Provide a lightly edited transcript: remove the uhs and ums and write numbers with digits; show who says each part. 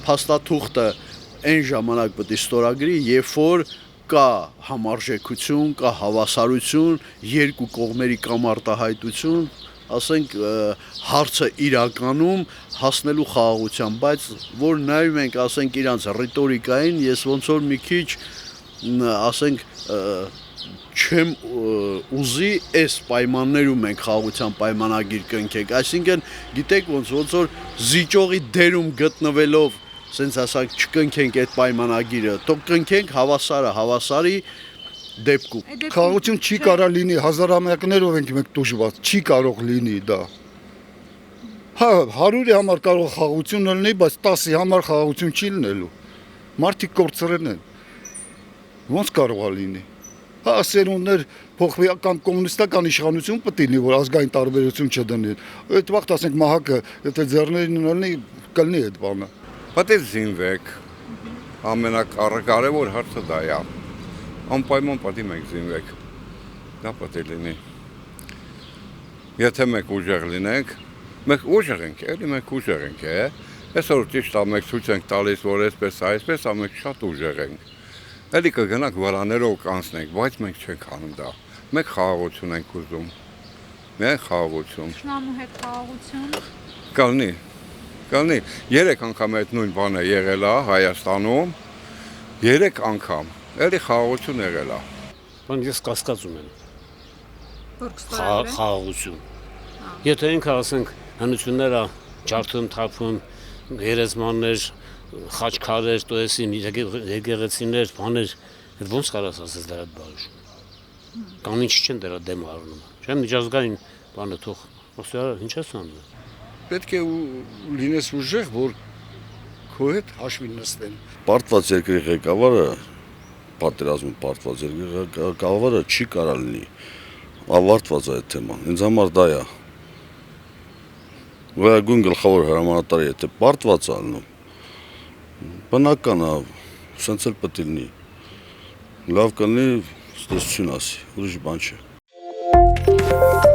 Speaker 1: փաստաթուղթը այն ժամանակ պետք է ստորագրի, երբ որ կա համարժեքություն, կա հավասարություն, երկու կողմերի կամ արտահայտություն, ասենք հարցը իրականում հասնելու խաղաղության, բայց որ նայում ենք, ասենք իրանց ռետորիկային, ես ոնց որ մի քիչ ասենք չեմ ուզի այս պայմաններում մենք խաղաղության պայմանագիր կնքենք, այսինքն գիտեք ոնց որ զիջողի դերում գտնվելով սենց ասած չկնքենք այդ պայմանագիրը, թող կնքենք հավասարի դեպքում։
Speaker 2: Խաղաղություն չի կարող լինի, հազարամյակներով ենք մենք տուժված, չի կարող լինի դա։ Հա, 100-ի համար կարող խաղաղություն լինի, բայց 10-ի համար խաղաղություն չի լինելու։ Մարդիկ կորցրել են։ Ոնց կարող է լինի։ Հա, սերունդներ փոխվի կամ կոմունիստական իշխանություն պետք է լինի, որ ազգային տարբերություն չդնի։ Այդ վաղտ ասենք մահակը, եթե ձեռներին ունենի, կլինի այդ բանը։
Speaker 3: Պետք է զինվեք, ամենակարևոր հարցը դա է, անպայման պետք է մենք զինվեք, դա պետք է լինի, եթե մենք ուժեղ լինենք, մենք ուժեղ ենք, էլի մենք ուժեղ ենք, այսօր ճիշտ է մենք ցույց ենք տալիս, որ այսպես, մենք շատ ուժեղ ենք, էլի կգնանք վրաներով կանցնենք, բայց մենք չենք անում դա, մենք խաղաղություն ենք ուզում, միայն խաղաղություն։
Speaker 4: Շնամու հետ խաղաղություն։
Speaker 3: Կլինի, 3 անգամ այդ նույն բանը եղել է Հայաստանում, 3 անգամ, էլի խաղաղություն եղել է։
Speaker 5: Բան ես կասկածում եմ։
Speaker 4: Որ կստորագրեն։
Speaker 5: Խաղաղություն։ Եթե ինքը ասենք հնությունները ջարդում թափում, երեզմաններ, խաչքարեր, տոեսին, եկեղեցիներ, բաներ, ոնց կարաս ասես դրա բաժում։ Կամ ինչ չեն դրա դեմ առնում։ Չէ՞ միջազգային բանը թող ոսյարը ինչ է սանում։
Speaker 2: Պետք է լինես ուժեղ, որ քո հետ հաշվի նստեն։
Speaker 1: Պարտված երկրի ղեկավարը, պատերազմի պարտված երկրի ղեկավարը չի կարող լինի, ավարտված է այդ թեման, ինձ համար դա է։ Վերագույն գլխավոր հրամանատարը եթե պարտված է ալնում, բնական է, սենց էլ պետք է լինի, լավ կլինի, ստեսություն ասի, ուրիշ բան չէ։